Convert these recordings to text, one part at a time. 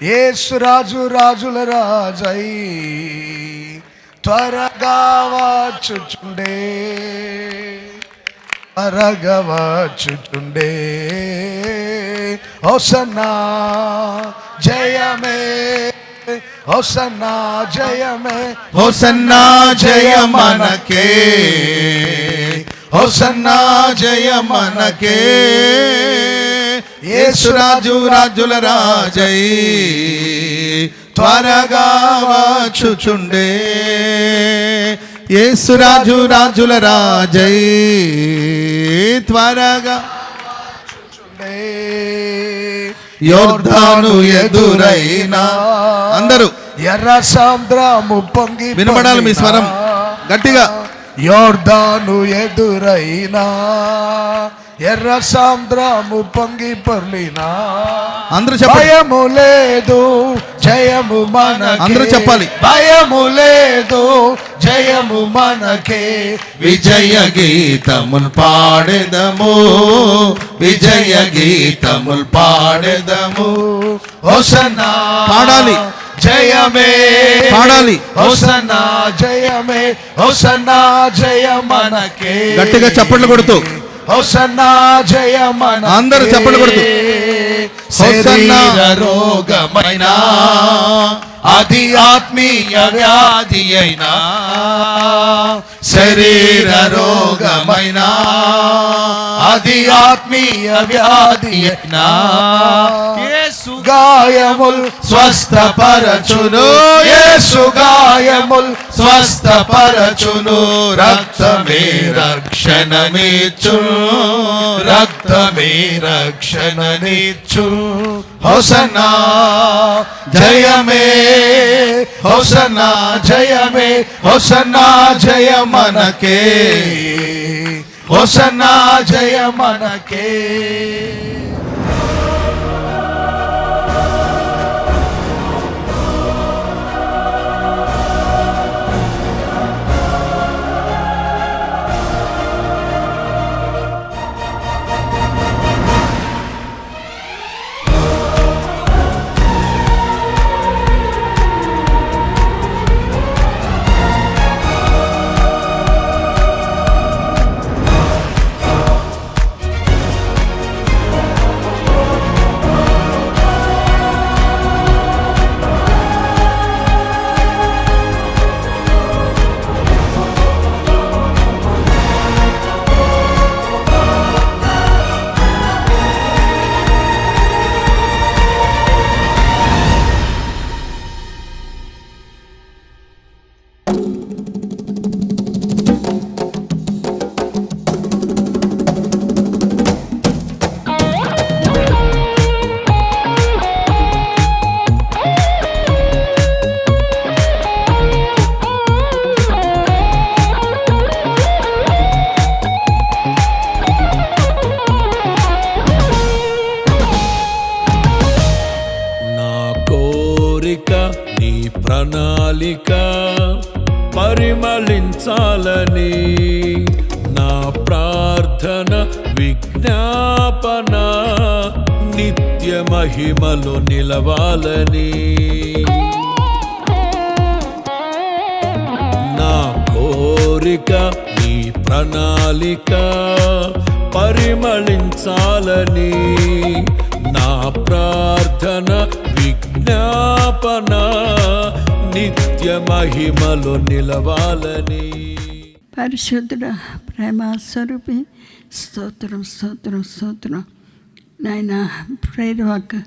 యేసు రాజు రాజుల రాజై త్వరగా వచ్చుచుండే, త్వరగా వచ్చుచుండే. హోసన్నా జయమే, హోసన్నా జయమే, హోసన్నా జయ మనకే, హోసన్నా జయ మనకే. యేసు రాజు రాజుల రాజై త్వరగా వచ్చుచుండే, యేసు రాజు రాజుల రాజై త్వరగా వచ్చుచుండే. యోర్దాను ఎదురైనా అందరూ ఎర్ర సముద్రము పొంగి వినబడాలి మీ స్వరం గట్టిగా. యోర్దాను ఎదురైనా, ఎర్ర సముద్రము పొంగి పొర్లినా, అందరూ చెప్పాలి. భయము లేదు జయము మనకే, అందరూ చెప్పాలి. భయము లేదు జయము మనకే. విజయ గీతముల్ పాడెదము, విజయ గీతముల్ పాడెదము. హోసన్నా పాడాలి, జయమే పాడాలి. హోసన్నా జయమే, హోసన్నా జయ మనకే. గట్టిగా చప్పట్లు కొడుతూ హోసన్నా జయ మనకే. అందరూ చప్పట్లు కొడుతూ హోసన్నా. రోగమైన అది ఆత్మీయ వ్యాధి అయినా, శరీర రోగమైన అది ఆత్మీయ వ్యాధి అయినా, యేసు గాయముల్ స్వస్థపరచును, యేసు గాయముల్ స్వస్థపరచును. రక్తమే రక్షణనిచ్చును, రక్తమే రక్షణనిచ్చును. హోసన్నా జయమే, హోసన్నా జయమే, హోసన్నా జయ మనకే, హోసన్నా జయ మనకే. నీ ప్రణాళిక పరిమళించాలని, నా ప్రార్థన విజ్ఞాపన నిత్య మహిమలో నిలవాలని. నా కోరిక నీ ప్రణాళిక పరిమళించాలని, నా ప్రార్థన విజ్ఞాపన నిత్య మహిమలో నిలవాలని. పరిశుద్ధుడా, ప్రేమ స్వరూపి, స్తోత్రం స్తోత్రం స్తోత్రం. నాయన ప్రేయర్ వాక్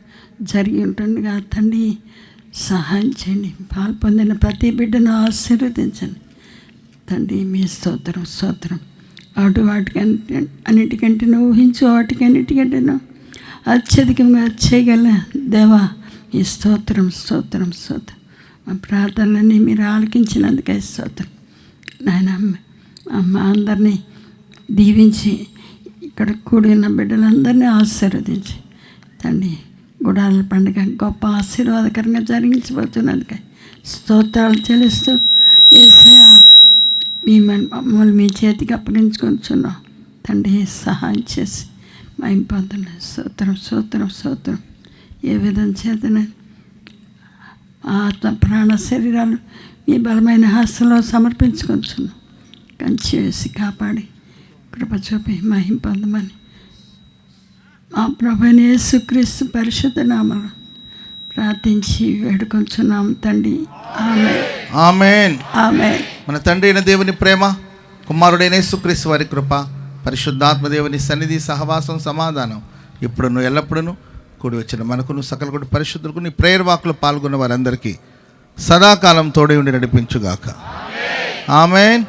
జరిగి ఉంటుండగా తండ్రి సహాయం చేయండి. పాల్పొందిన ప్రతి బిడ్డను ఆశీర్వదించండి తండ్రి. మీ స్తోత్రం స్తోత్రం. వాటికంటే అన్నిటికంటే ఊహించు వాటికన్నిటికంటేనూ అత్యధికంగా చేయగల దేవా ఈ స్తోత్రం స్తోత్రం స్తోత్రం. మా ప్రార్థనలన్నీ మీరు ఆలకించినందుకే స్తోత్రం. నాయన మా అందరినీ దీవించి ఇక్కడ కూడిన బిడ్డలందరినీ ఆశీర్వదించి తండ్రి గుడాల పండుగ గొప్ప ఆశీర్వాదకరంగా జరిగించబోతున్నందుకే స్తోత్రాలు చెల్లిస్తూ యేసయ్య మమ్మల్ని మీ చేతికి అప్పగించుకొచ్చున్నాం తండ్రి. సహాయం చేసి మా ఇంపొందులు స్తోత్రం స్తోత్రం స్తోత్రం. ఏ విధం చేతనే ఆత్మ ప్రాణ శరీరాలు మీ బలమైన హస్తంలో సమర్పించుకొంచున్నాం. కంచి వేసి కాపాడి కృప చూపి మహిమ పొందమని మా ప్రభువైన యేసుక్రీస్తు పరిశుద్ధ నామములో ప్రార్థించి వేడుకొంచున్నాం తండ్రి. ఆమేన్. ఆమేన్. ఆమేన్. మన తండ్రి అయిన దేవుని ప్రేమ, కుమారుడైన యేసుక్రీస్తు వారి కృప, పరిశుద్ధాత్మ దేవుని సన్నిధి, సహవాసం, సమాధానం ఇప్పుడును ఎల్లప్పుడూ కూడి వచ్చిన మనకును సకల కూడా పరిశుద్ధులకు నీ ప్రేయర్ వాక్లో పాల్గొన్న వారందరికీ సదాకాలం తోడై ఉండి నడిపించుగాక. ఆమేన్.